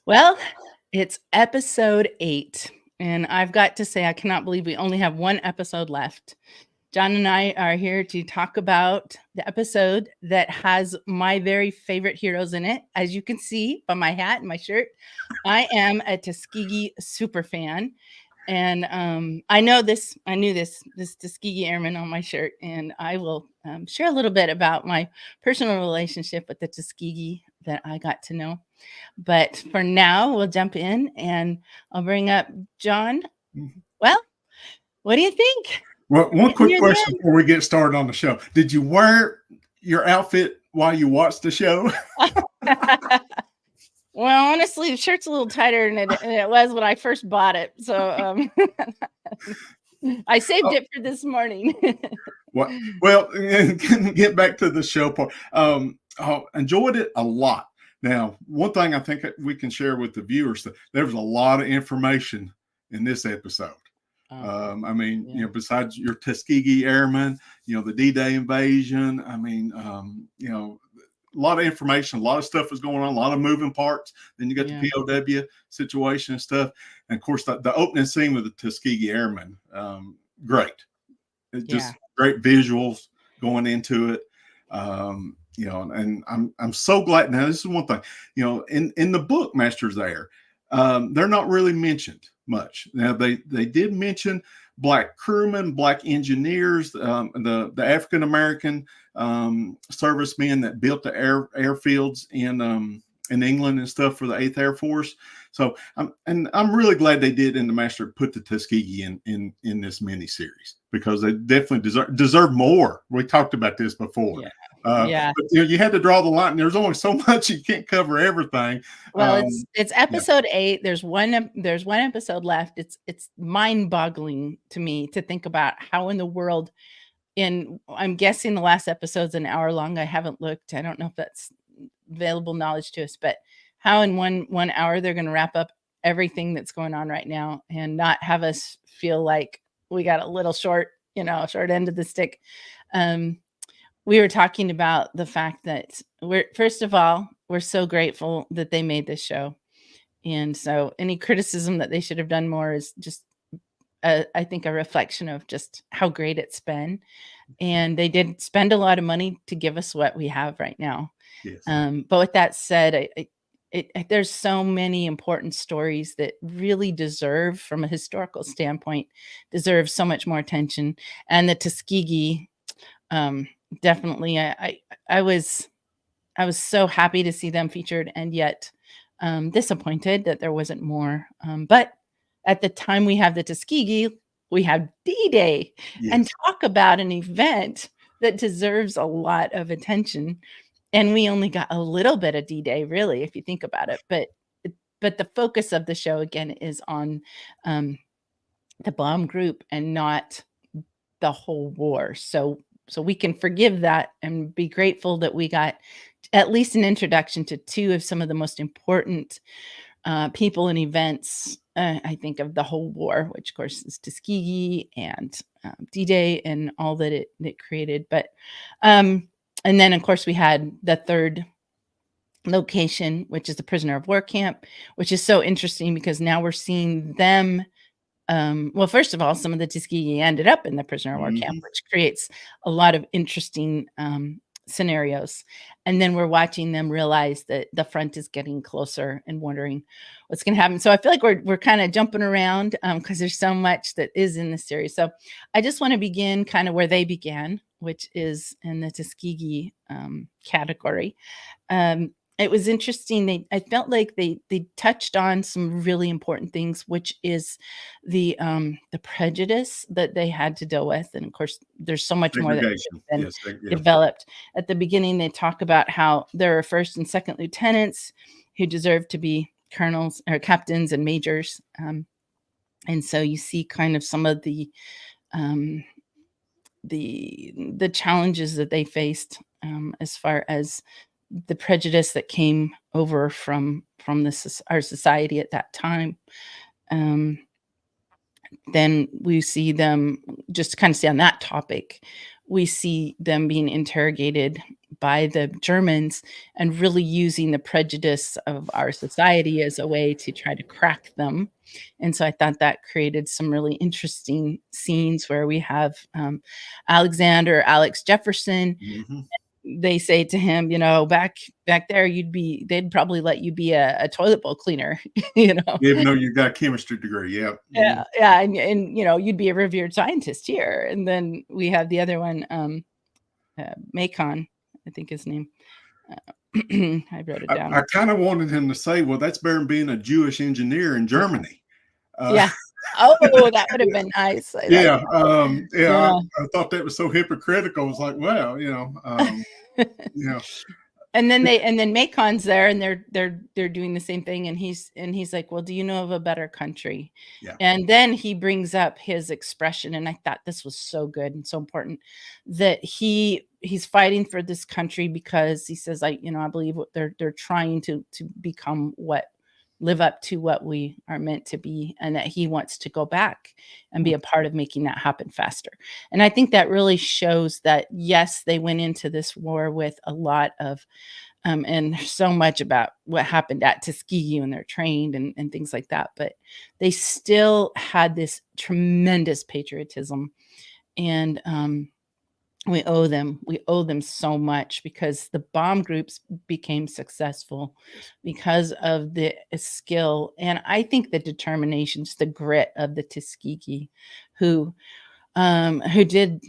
Well, it's episode 8, and I've got to say I cannot believe we only have 1 episode left. John and I are here to talk about the episode that has my very favorite heroes in it. As you can see by my hat and my shirt, I am a Tuskegee super fan. And I knew this Tuskegee Airman on my shirt, and I will share a little bit about my personal relationship with the Tuskegee that I got to know. But for now, we'll jump in and I'll bring up John. Mhm. Well, what do you think? Well, one Getting quick near the question before we get started on the show. Did you wear your outfit while you watched the show? end. Well, honestly, the shirt's a little tighter than it was when I first bought it. So I saved Oh, it for this morning. well, get back to the show part. I enjoyed it a lot. Now, one thing I think that we can share with the viewers that there was a lot of information in this episode. I mean, Yeah. besides your Tuskegee Airmen, the D-Day invasion. I mean, a lot of information, a lot of stuff was going on, a lot of moving parts. Then you got Yeah. the POW situation and stuff. And of course, the opening scene with the Tuskegee Airmen, great. It Yeah. just great visuals going into it. And I'm so glad. Now, this is one thing, in the book Masters Air, they're not really mentioned much. Now they did mention black crewmen, black engineers, the African American servicemen that built the airfields in England and stuff for the 8th Air Force. So I'm really glad they did in the Master put the Tuskegee in this miniseries, because they definitely deserve more. We talked about this before. Yeah. But you had to draw the line. There's only so much, you can't cover everything. Well, it's episode 8. There's one episode left. It's mind-boggling to me to think about how in the world, I'm guessing the last episode's an hour long. I haven't looked. I don't know if that's available knowledge to us, but how in one hour they're going to wrap up everything that's going on right now and not have us feel like we got a little short end of the stick. We were talking about the fact that first of all, we're so grateful that they made this show. And so any criticism that they should have done more is just, I think, a reflection of just how great it's been. And they did spend a lot of money to give us what we have right now. Yes. But with that said, there's so many important stories that really deserve, from a historical standpoint, deserve so much more attention. And the Tuskegee, definitely, I was so happy to see them featured, and yet disappointed that there wasn't more. But at the time we have the Tuskegee, we have D-Day, and talk about an event that deserves a lot of attention. And we only got a little bit of D-Day, really, if you think about it. But the focus of the show, again, is on the bomb group and not the whole war. So we can forgive that and be grateful that we got at least an introduction to 2 of some of the most important people and events, I think, of the whole war, which of course is Tuskegee and D-Day and all that it created. But and then of course we had the third location, which is the prisoner of war camp, which is so interesting because now we're seeing them. Well, first of all, some of the Tuskegee ended up in the prisoner of war camp, which creates a lot of interesting scenarios. And then we're watching them realize that the front is getting closer and wondering what's going to happen. So I feel like we're kind of jumping around because there's so much that is in the series. So I just want to begin kind of where they began, which is in the Tuskegee category. It was interesting. I felt like they touched on some really important things, which is the prejudice that they had to deal with. And of course, there's so much more that has been developed. At the beginning, they talk about how there are first and second lieutenants who deserve to be colonels or captains and majors. And so you see kind of some of the challenges that they faced as far as the prejudice that came over from our society at that time. Then we see them, just to kind of stay on that topic, we see them being interrogated by the Germans and really using the prejudice of our society as a way to try to crack them. And so I thought that created some really interesting scenes where we have Alex Jefferson. Mhm. They say to him, back there, they'd probably let you be a toilet bowl cleaner, you know. Even though you got a chemistry degree, yeah. Mhm. Yeah, and you'd be a revered scientist here. And then we have the other one, Macon, I think his name. I wrote it I down. kind of wanted him to say, "Well, that's better than being a Jewish engineer in Germany." Uh, Yeah. Oh, that would have been nice. I like yeah, yeah. that. I thought that was so hypocritical. I was like, well, Yeah. you know, And then Macon's there, and they're doing the same thing, and he's like, "Well, do you know of a better country?" yeah. And then he brings up his expression, and I thought this was so good and so important, that he's fighting for this country because he says, I believe what they're trying to live up to what we are meant to be, and that he wants to go back and be a part of making that happen faster. And I think that really shows that, yes, they went into this war with a lot of and so much about what happened at Tuskegee when they're trained and things like that, but they still had this tremendous patriotism. And we owe them so much, because the bomb groups became successful because of the skill, and I think the determination, just the grit of the Tuskegee, who did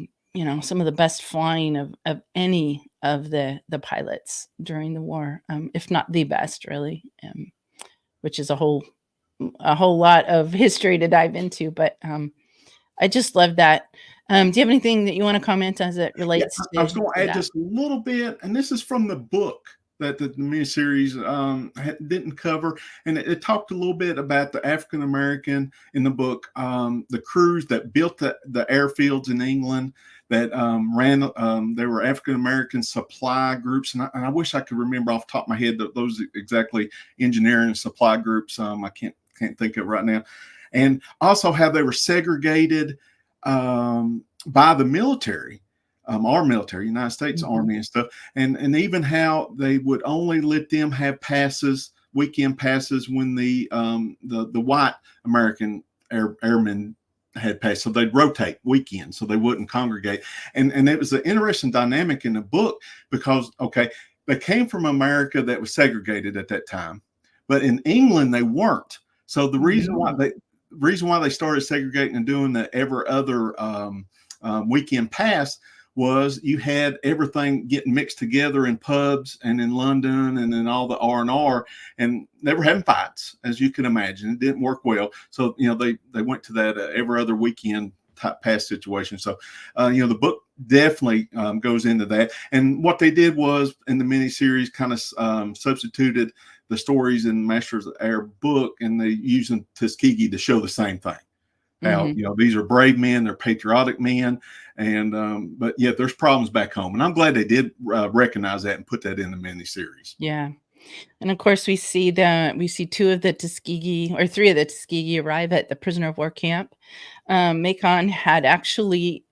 some of the best flying of any of the pilots during the war, if not the best, really, which is a whole lot of history to dive into. But I just love that. Do you have anything that you want to comment as it Yeah, relates I to was going to add that? just a little bit, and this is from the book that the miniseries didn't cover, and it talked a little bit about the African American in the book, the crews that built the airfields in England that ran. There were African American supply groups, and I wish I could remember off the top of my head those exactly engineering and supply groups. I can't think of it right now, and also how they were segregated by the military, our military, United States Mhm. Army and stuff, and even how they would only let them have passes, weekend passes, when the white American airmen had passed. So they'd rotate weekends, so they wouldn't congregate. And it was an interesting dynamic in the book because, okay, they came from America that was segregated at that time, but in England they weren't. So the Mm. reason why they started segregating and doing the every other weekend pass was you had everything getting mixed together in pubs and in London and in all the R&R, and they were having fights, as you can imagine. It didn't work well. So, they went to that every other weekend type pass situation. So, the book definitely goes into that. And what they did was, in the miniseries, kind of substituted the stories in Masters of the Air book, and they using Tuskegee to show the same thing. How, Mhm. these are brave men, they're patriotic men, and but yet there's problems back home, and I'm glad they did recognize that and put that in the miniseries. Yeah. And of course, we see two of the Tuskegee, or three of the Tuskegee, arrive at the prisoner of war camp. Macon had actually,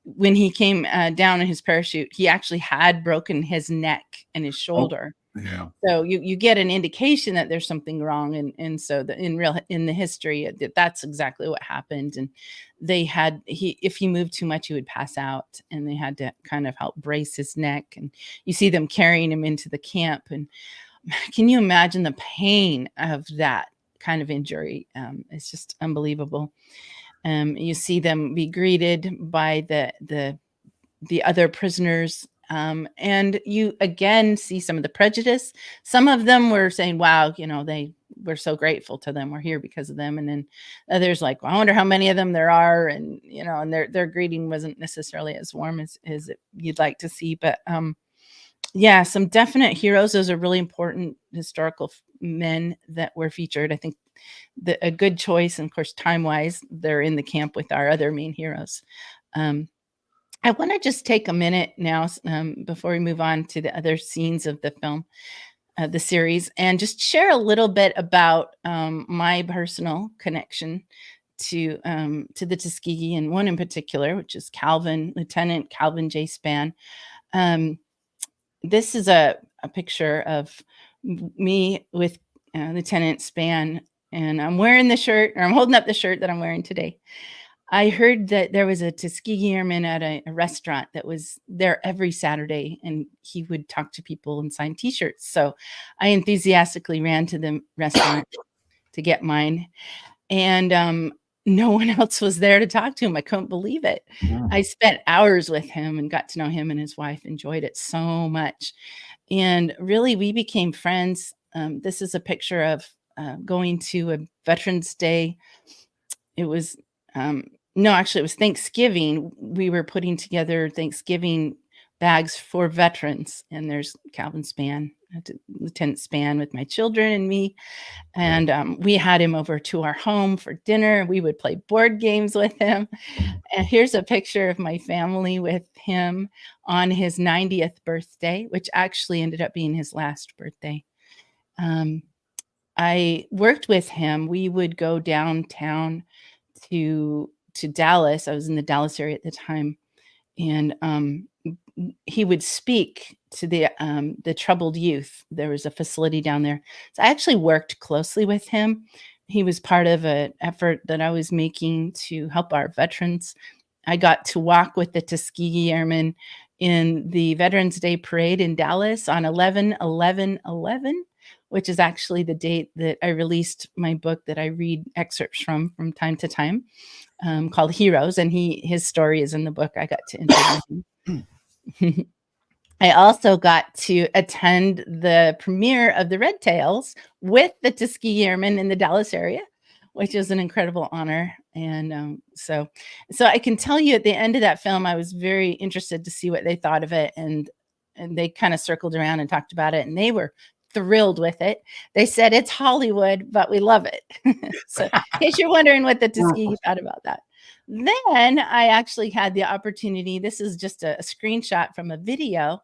when he came down in his parachute, he actually had broken his neck and his Oh, shoulder. yeah, So you get an indication that there's something wrong, and so in the history, that's exactly what happened. And if he moved too much, he would pass out, and they had to kind of help brace his neck. And you see them carrying him into the camp, and can you imagine the pain of that kind of injury? It's just unbelievable. You see them be greeted by the other prisoners, and you again see some of the prejudice. Some of them were saying, "Wow, they we're so grateful to them. We're here because of them." And then others like, well, "I wonder how many of them there are," and and their greeting wasn't necessarily as warm as you'd like to see. But yeah, some definite heroes. Those are really important historical men that were featured. I think a good choice, and of course, time wise, they're in the camp with our other main heroes. Um, I want to just take a minute now, before we move on to the other scenes of the film, the series, and just share a little bit about my personal connection to the Tuskegee, and one in particular, which is Lieutenant Calvin J. Spann. Um, this is a picture of me with Lieutenant Span, and I'm wearing the shirt, or I'm holding up the shirt that I'm wearing today. I heard that there was a Tuskegee Airman at a restaurant that was there every Saturday, and he would talk to people and sign T-shirts. So I enthusiastically ran to the restaurant to get mine, and no one else was there to talk to him. I couldn't believe it. I spent hours with him and got to know him and his wife. Enjoyed it so much, and really we became friends. This is a picture of going to a Veterans Day. It was no, actually, it was Thanksgiving. We were putting together Thanksgiving bags for veterans, and there's Calvin Span, Lieutenant Span, with my children and me. And we had him over to our home for dinner. We would play board games with him. And here's a picture of my family with him on his 90th birthday, which actually ended up being his last birthday. I worked with him. We would go downtown to Dallas. I was in the Dallas area at the time, and he would speak to the troubled youth. There was a facility down there, so I actually worked closely with him. He was part of an effort that I was making to help our veterans. I got to walk with the Tuskegee Airmen in the Veterans Day Parade in Dallas on 11/11/11, which is actually the date that I released my book that I read excerpts from time to time, called Heroes, and his story is in the book. I got to interview him. I also got to attend the premiere of the Red Tails with the Tuskegee Airmen in the Dallas area, which is an incredible honor. And so I can tell you at the end of that film, I was very interested to see what they thought of it, and they kind of circled around and talked about it, and they were thrilled with it. They said it's Hollywood, but we love it. So in case you're wondering what the Tuskegee thought about that. Then I actually had the opportunity, this is just a screenshot from a video.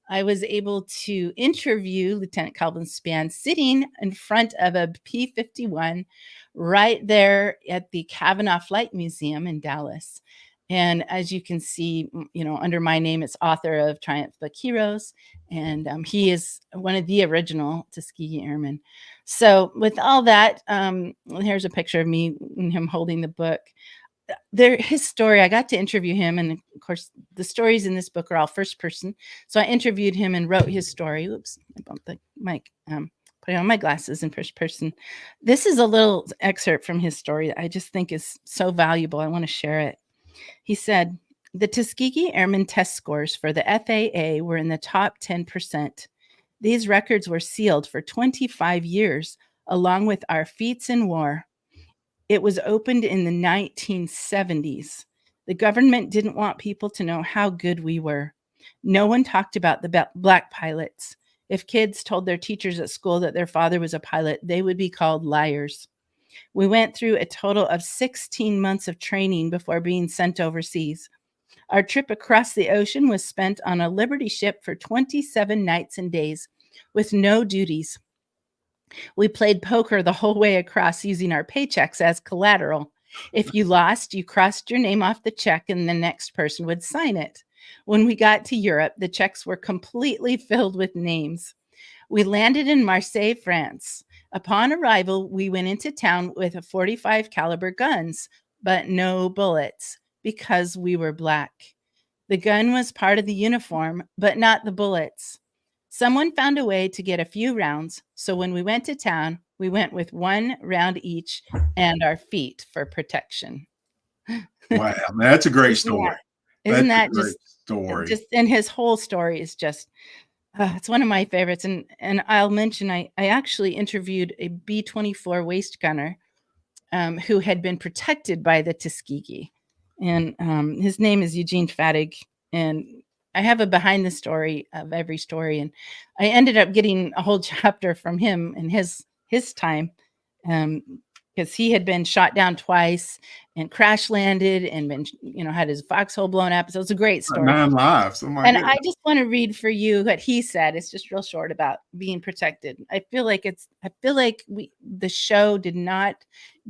I was able to interview Lieutenant Calvin Span sitting in front of a P-51 right there at the Kavanaugh Flight Museum in Dallas. And as you can see, under my name, it's author of Triumph Book Heroes. And he is one of the original Tuskegee Airmen. So with all that, here's a picture of me and him holding the book. His story, I got to interview him. And of course, the stories in this book are all first person. So I interviewed him and wrote his story. Oops, I bumped the mic. Putting on my glasses in first person. This is a little excerpt from his story that I just think is so valuable. I want to share it. He said, the Tuskegee Airmen test scores for the FAA were in the top 10%. These records were sealed for 25 years, along with our feats in war. It was opened in the 1970s. The government didn't want people to know how good we were. No one talked about the black pilots. If kids told their teachers at school that their father was a pilot, they would be called liars. We went through a total of 16 months of training before being sent overseas. Our trip across the ocean was spent on a Liberty ship for 27 nights and days with no duties. We played poker the whole way across using our paychecks as collateral. If you lost, you crossed your name off the check and the next person would sign it. When we got to Europe, the checks were completely filled with names. We landed in Marseille, France. Upon arrival, we went into town with a .45 caliber guns, but no bullets because we were black. The gun was part of the uniform, but not the bullets. Someone found a way to get a few rounds, so when we went to town, we went with 1 round each and our feet for protection. Wow, that's a great story. Isn't that just story? And his whole story is just, it's one of my favorites. And I'll mention, I actually interviewed a B-24 waist gunner who had been protected by the Tuskegee. And his name is Eugene Fattig. And I have a behind the story of every story. And I ended up getting a whole chapter from him in his time. Because he had been shot down twice and crash landed and been, had his foxhole blown up. So it's a great story. 9 lives. Oh my and goodness. I just want to read for you what he said. It's just real short about being protected. I feel like the show did not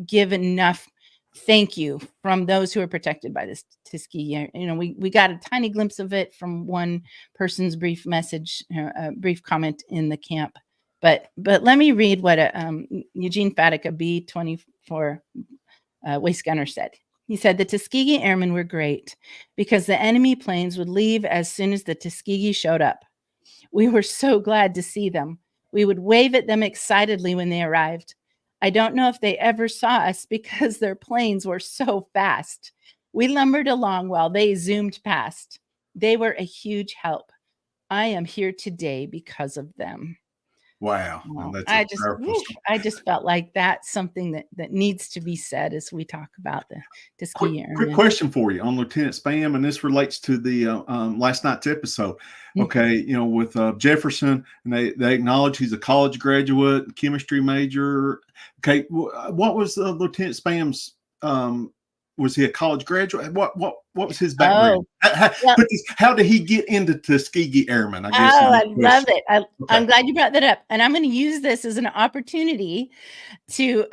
give enough thank you from those who are protected by this Tuskegee. You know, we got a tiny glimpse of it from one person's brief message, a brief comment in the camp. But let me read what Eugene Fattig, a B-24 waist gunner, said. He said, the Tuskegee Airmen were great because the enemy planes would leave as soon as the Tuskegee showed up. We were so glad to see them. We would wave at them excitedly when they arrived. I don't know if they ever saw us because their planes were so fast. We lumbered along while they zoomed past. They were a huge help. I am here today because of them. Wow. Well, That's I a just, powerful story. I just felt like that's something that needs to be said as we talk about the Tuskegee Quick Airmen. question for you on Lieutenant Spam, and this relates to the last night's episode. Okay, you know, with Jefferson, and they acknowledge he's a college graduate, chemistry major. Okay, what was Lieutenant Spam's? Was he a college graduate? What was his background? How did he get into Tuskegee Airmen? I guess. Oh, I love it. Okay. I'm glad you brought that up, and I'm going to use this as an opportunity to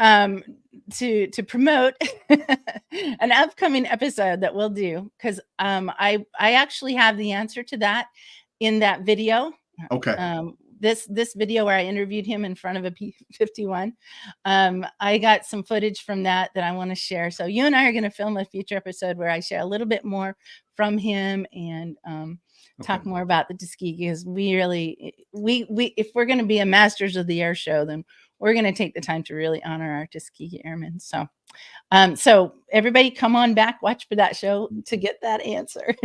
promote an upcoming episode that we'll do, because I actually have the answer to that in that video. Okay. This video where I interviewed him in front of a P-51. I got some footage from that I want to share. So you and I are going to film a future episode where I share a little bit more from him and talk more about the Tuskegee. Because we really, if we're going to be a Masters of the Air show, then we're going to take the time to really honor our Tuskegee Airmen. So, so everybody come on back, watch for that show to get that answer.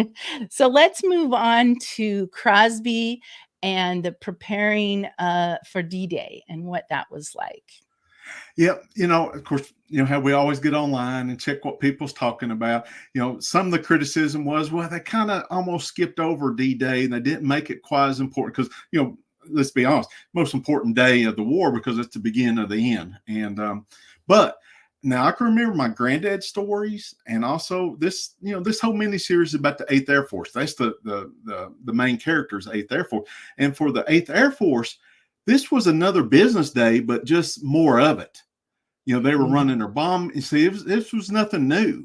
So let's move on to Crosby and the preparing for D-Day and what that was like. Yeah, you know, of course, you know how we always get online and check what people's talking about. You know, some of the criticism was, well, they kind of almost skipped over D-Day and they didn't make it quite as important because, you know, let's be honest, most important day of the war because it's the beginning of the end. And but now I can remember my granddad's stories, and also this, you know, this whole miniseries is about the 8th Air Force. That's the main characters, 8th Air Force. And for the 8th Air Force, this was another business day, but just more of it. You know, they were running their bomb. You see, this was nothing new.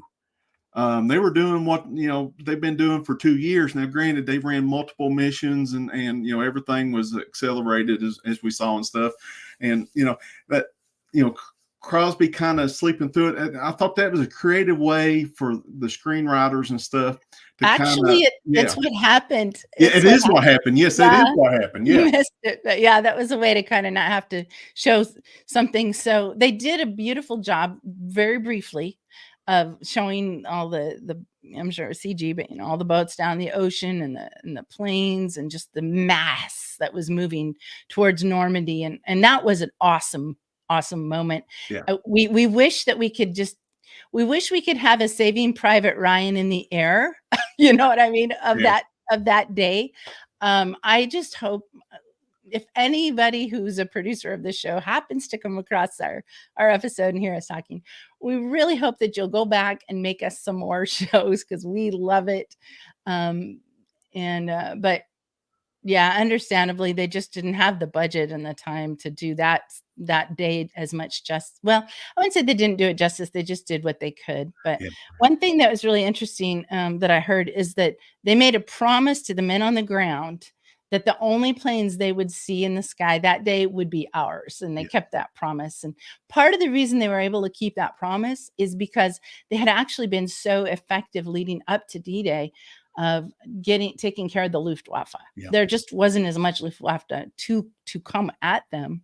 They were doing what, you know, they've been doing for 2 years now. Granted, they ran multiple missions, and you know, everything was accelerated as we saw and stuff. And you know that, you know, Crosby kind of sleeping through it. I thought that was a creative way for the screenwriters and stuff to actually it's what happened. It is what happened. Yes, it is what happened. Yeah, you missed it, but yeah, that was a way to kind of not have to show something. So they did a beautiful job, very briefly, of showing all the I'm sure it was CG, but you know, all the boats down the ocean and the planes and just the mass that was moving towards Normandy, and that was an awesome moment. Yeah. We wish that we could have a Saving Private Ryan in the air. You know what I mean? Of that day. I just hope if anybody who's a producer of this show happens to come across our episode and hear us talking, we really hope that you'll go back and make us some more shows because we love it. But yeah, understandably, they just didn't have the budget and the time to do that day as much justice. Well, I wouldn't say they didn't do it justice. They just did what they could. But one thing that was really interesting that I heard is that they made a promise to the men on the ground that the only planes they would see in the sky that day would be ours. And they kept that promise. And part of the reason they were able to keep that promise is because they had actually been so effective leading up to D-Day of taking care of the Luftwaffe. There just wasn't as much Luftwaffe to come at them.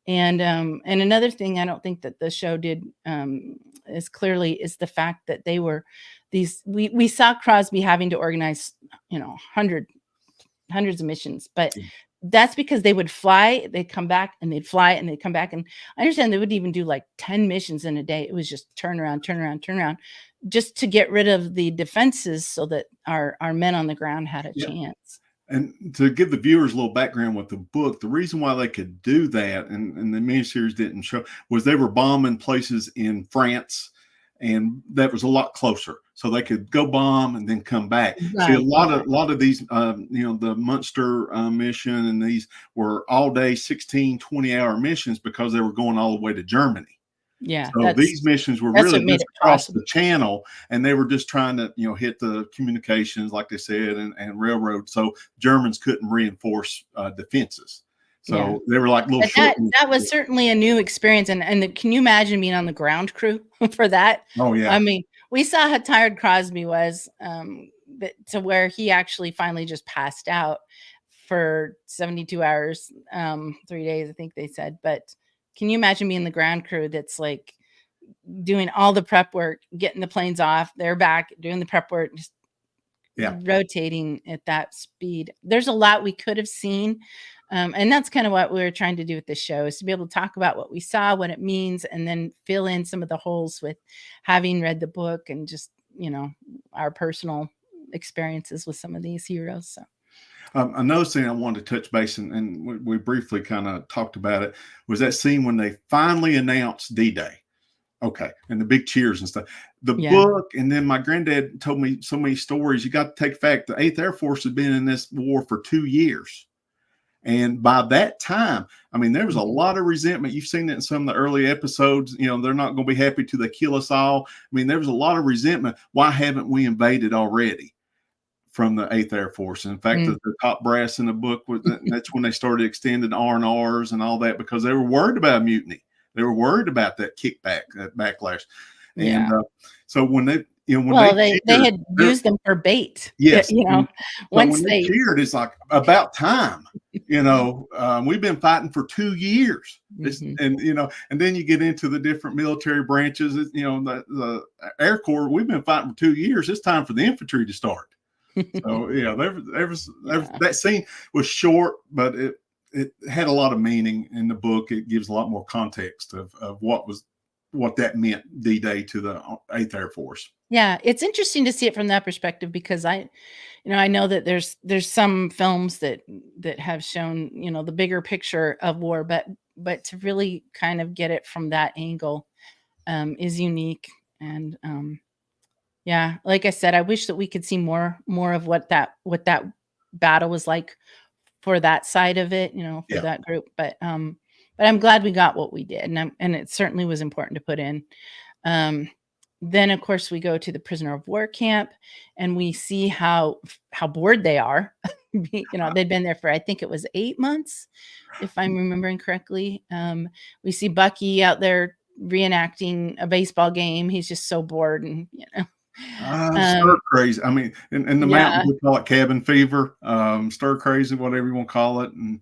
And another thing I don't think that the show did as clearly is the fact that they were we saw Crosby having to organize, you know, hundreds of missions, but that's because they would fly, they'd come back, and they'd fly, and they'd come back. And I understand they would even do like 10 missions in a day. It was just turn around, just to get rid of the defenses so that our men on the ground had a chance. And to give the viewers a little background with the book, the reason why they could do that, and the miniseries didn't show, was they were bombing places in France, and that was a lot closer, so they could go bomb and then come back. See, a lot of these, you know, the Munster mission, and these were all day 16, 20-hour missions because they were going all the way to Germany. Yeah, So these missions were that's really what made just it across possible. the channel, and they were just trying to, hit the communications, like they said, and railroad. So Germans couldn't reinforce defenses. Yeah. So they were like little But short. that was certainly a new experience, and can you imagine being on the ground crew for that? Oh yeah, I mean, we saw how tired Crosby was, that to where he actually finally just passed out for 72 hours, 3 days, I think they said. But can you imagine being the ground crew that's like doing all the prep work, getting the planes off, they're back, doing the prep work, just yeah. rotating at that speed? There's a lot we could have seen. And that's kind of what we were trying to do with this show, is to be able to talk about what we saw, what it means, and then fill in some of the holes with having read the book and just, our personal experiences with some of these heroes. So Another thing I wanted to touch base, and we briefly kind of talked about it, was that scene when they finally announced D-Day. Okay, and the big cheers and stuff. The yeah. book, and then my granddad told me so many stories. You got to take fact the 8th Air Force had been in this war for 2 years. And by that time, I mean, there was a lot of resentment. You've seen it in some of the early episodes. They're not going to be happy till they kill us all. I mean, there was a lot of resentment. Why haven't we invaded already? From the 8th Air Force. And in fact, the top brass in the book, that's when they started extending R&Rs and all that, because they were worried about mutiny. They were worried about that kickback, that backlash. And so when they, they cheered, had used them for bait. yes. So Once when they cheered, it's like about time. We've been fighting for 2 years. And then you get into the different military branches. The Air Corps, we've been fighting for 2 years. It's time for the infantry to start. So that scene was short, but it had a lot of meaning in the book. It gives a lot more context of what that meant D-Day to the 8th Air Force. Yeah, it's interesting to see it from that perspective, because I know that there's some films that have shown, the bigger picture of war, but to really kind of get it from that angle is unique. And yeah, like I said, I wish that we could see more of what that battle was like for that side of it, for that group. But I'm glad we got what we did, and it certainly was important to put in. Then of course we go to the prisoner of war camp, and we see how bored they are. They'd been there for, I think it was 8 months, if I'm remembering correctly. We see Bucky out there reenacting a baseball game. He's just so bored, and Stir crazy. I mean, in the mountains, we call it cabin fever, stir crazy, whatever you want to call it. And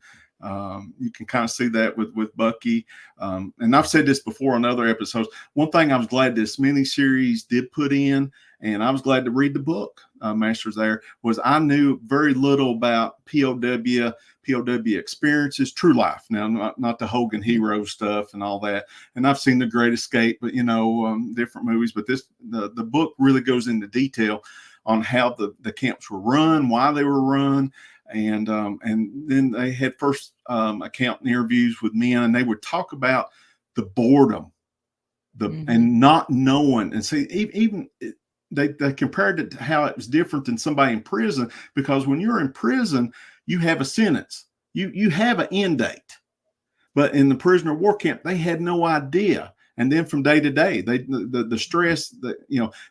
you can kind of see that with Bucky. And I've said this before on other episodes. One thing I was glad this miniseries did put in, and I was glad to read the book, Masters There, was I knew very little about POW experiences, true life. Now, not the Hogan hero stuff and all that. And I've seen The Great Escape, but different movies. But the book really goes into detail on how the camps were run, why they were run. And then they had first account interviews with men, and they would talk about the boredom, and not knowing. And see, even they compared it to how it was different than somebody in prison, because when you're in prison, you have a sentence, you have an end date. But in the prisoner of war camp, they had no idea. And then from day to day, the stress that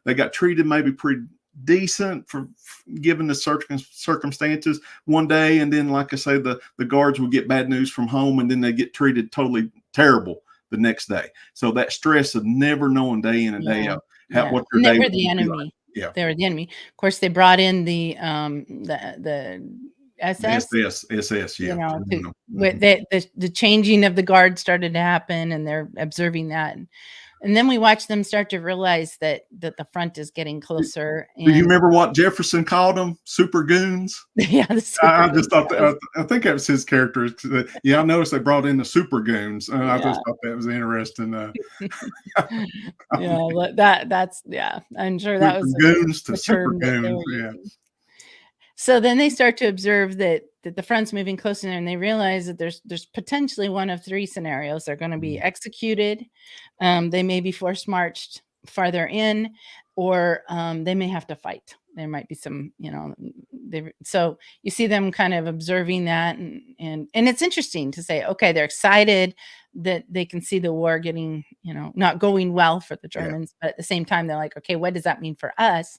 they got treated maybe pretty decent for given the circumstances one day, and then, like I say, the guards would get bad news from home, and then they get treated totally terrible the next day. So that stress of never knowing day in and day out what your day they were would the be enemy. like. They were the enemy. Of course, they brought in the SS. SS, yeah. With the changing of the guard started to happen, and they're observing that. And then we watch them start to realize that the front is getting closer. Do you remember what Jefferson called them? Super goons? Yeah, I just thought that, I think that was his character. Yeah, I noticed they brought in the super goons. I just thought that was interesting. That's I'm sure that was goons to super goons. Yeah. So then they start to observe that the front's moving closer, and they realize that there's potentially one of 3 scenarios. They're going to be executed. They may be force marched farther in, or they may have to fight. There might be some, so you see them kind of observing that, and it's interesting to say, okay, they're excited. that they can see the war getting, not going well for the Yeah. Germans, but at the same time, they're like, okay, what does that mean for us?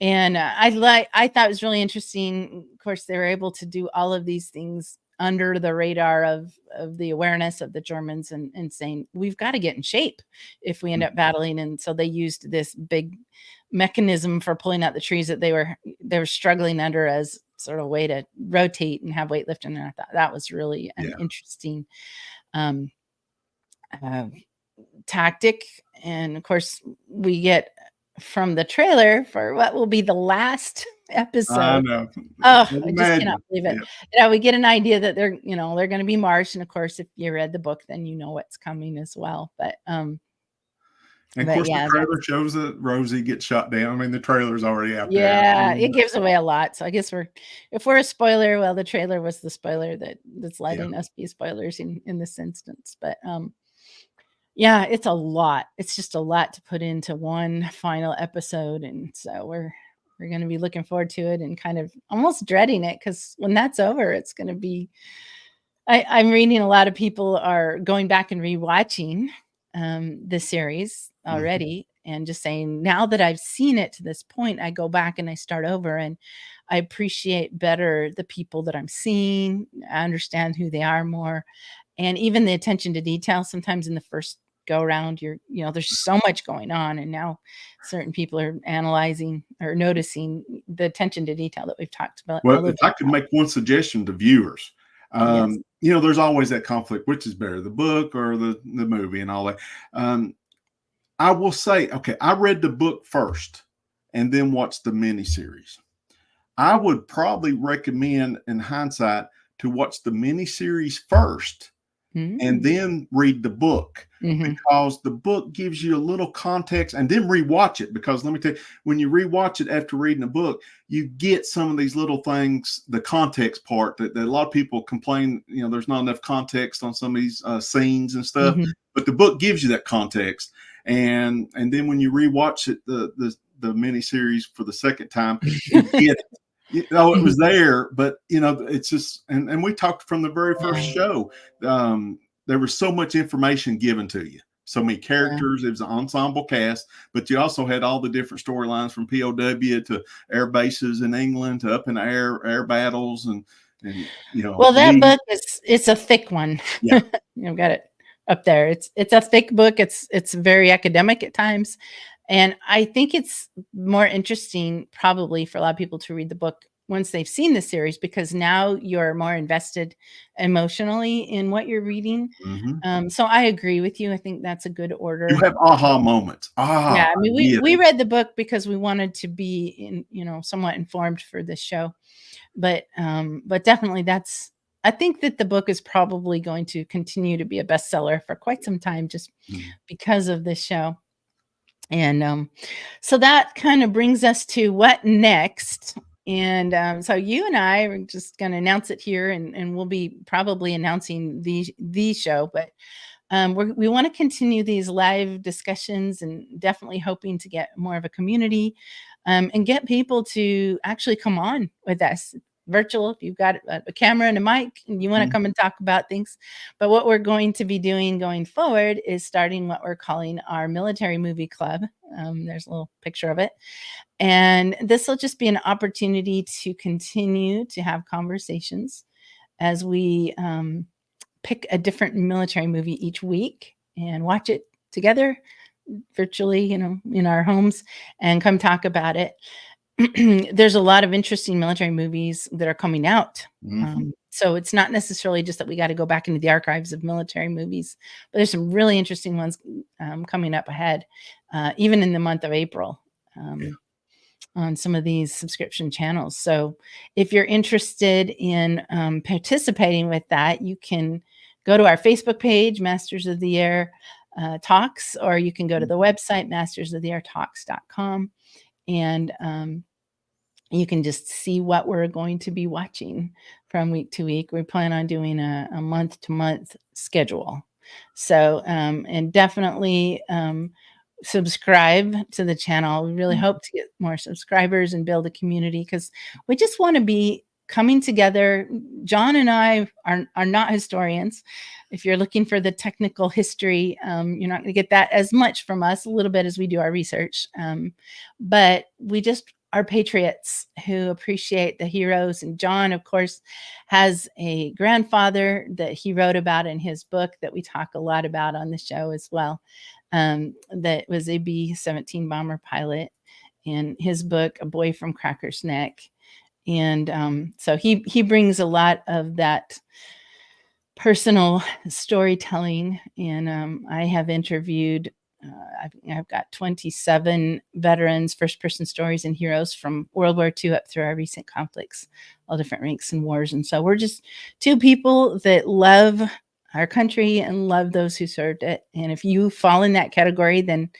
And I thought it was really interesting. Of course, they were able to do all of these things under the radar of the awareness of the Germans, and saying, we've got to get in shape if we end up battling. And so they used this big mechanism for pulling out the trees that they were struggling under as sort of a way to rotate and have weightlifting. And I thought that was really an interesting um, uh, tactic. And of course, we get from the trailer for what will be the last episode. I know. Oh, I just cannot believe it. Yeah. We get an idea that they're going to be marched. And of course, if you read the book, then you know what's coming as well. But and of course, the trailer shows that Rosie gets shot down. I mean, the trailer's already out there. Yeah, it gives away a lot. So I guess if we're a spoiler, well, the trailer was the spoiler that's letting us be spoilers in this instance. But yeah, it's a lot. It's just a lot to put into one final episode. And so we're going to be looking forward to it and kind of almost dreading it, because when that's over, it's going to be, I'm reading a lot of people are going back and rewatching the series already, and just saying, now that I've seen it to this point, I go back and I start over, and I appreciate better the people that I'm seeing. I understand who they are more. And even the attention to detail, sometimes in the first go around, there's so much going on, and now certain people are analyzing or noticing the attention to detail that we've talked about. Well, if I could make one suggestion to viewers, there's always that conflict, which is better, the book or the movie and all that. I will say, okay, I read the book first and then watched the miniseries. I would probably recommend, in hindsight, to watch the miniseries first and then read the book, because the book gives you a little context, and then rewatch it. Because let me tell you, when you rewatch it after reading the book, you get some of these little things, the context part that a lot of people complain, there's not enough context on some of these scenes and stuff, but the book gives you that context. And then when you rewatch it, the miniseries for the second time, you get it. It was there, but it's just, and we talked from the very first show. There was so much information given to you, so many characters. It was an ensemble cast, but you also had all the different storylines, from POW to air bases in England to up in the air battles, and Well, that book it's a thick one. Yeah, got it up there. It's a thick book. It's very academic at times. And I think it's more interesting probably for a lot of people to read the book once they've seen the series, because now you're more invested emotionally in what you're reading. So I agree with you. I think that's a good order. You have aha moments. Yeah, I mean, we read the book because we wanted to be somewhat informed for this show. But definitely I think that the book is probably going to continue to be a bestseller for quite some time, just because of this show. And so that kind of brings us to what next. And so you and I are just going to announce it here, and we'll be probably announcing the show. But we want to continue these live discussions, and definitely hoping to get more of a community, and get people to actually come on with us. Virtual, if you've got a camera and a mic and you want to come and talk about things. But what we're going to be doing going forward is starting what we're calling our military movie club. There's a little picture of it. And this will just be an opportunity to continue to have conversations as we pick a different military movie each week and watch it together virtually, in our homes, and come talk about it. There's a lot of interesting military movies that are coming out. So it's not necessarily just that we got to go back into the archives of military movies, but there's some really interesting ones coming up ahead, even in the month of April, on some of these subscription channels. So if you're interested in participating with that, you can go to our Facebook page, Masters of the Air Talks, or you can go to the website, mastersoftheairtalks.com. And you can just see what we're going to be watching from week to week. We plan on doing a month-to-month schedule. So, and definitely subscribe to the channel. We really hope to get more subscribers and build a community, because we just want to be coming together. John and I are not historians. If you're looking for the technical history, you're not going to get that as much from us, a little bit as we do our research. But we just are patriots who appreciate the heroes. And John, of course, has a grandfather that he wrote about in his book that we talk a lot about on the show as well. That was a B-17 bomber pilot. In his book, A Boy from Cracker's Neck. And so he brings a lot of that personal storytelling. And I have interviewed, I've got 27 veterans, first-person stories and heroes from World War II up through our recent conflicts, all different ranks and wars. And so we're just two people that love our country and love those who served it. And if you fall in that category, then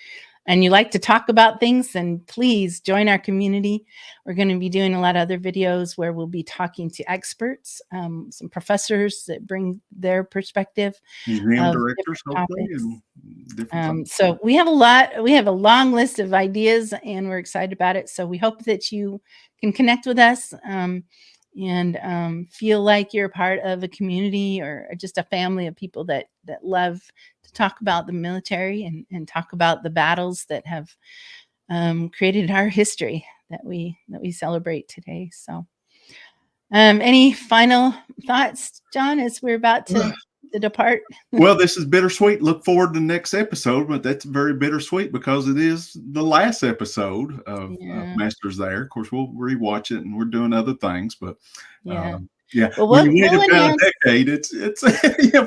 and you like to talk about things, then please join our community. We're going to be doing a lot of other videos where we'll be talking to experts, some professors that bring their perspective. Museum directors, hopefully, and different so we have a long list of ideas, and we're excited about it. So we hope that you can connect with us and feel like you're a part of a community or just a family of people that love to talk about the military and talk about the battles that have created our history that we celebrate today. So any final thoughts, John, as we're about to depart? Well, this is bittersweet. Look forward to the next episode, but that's very bittersweet because it is the last episode of Masters There. Of course, we'll rewatch it and we're doing other things, but Well, when you wait about a decade, it's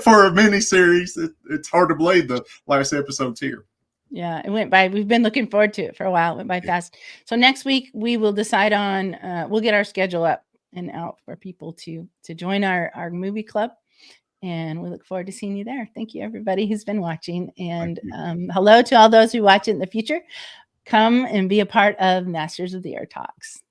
for a mini series. It's hard to believe the last episode's here. Yeah, it went by. We've been looking forward to it for a while. It went by fast. So next week we will decide on. We'll get our schedule up and out for people to join our movie club, and we look forward to seeing you there. Thank you, everybody who's been watching, and hello to all those who watch it in the future. Come and be a part of Masters of the Air Talks.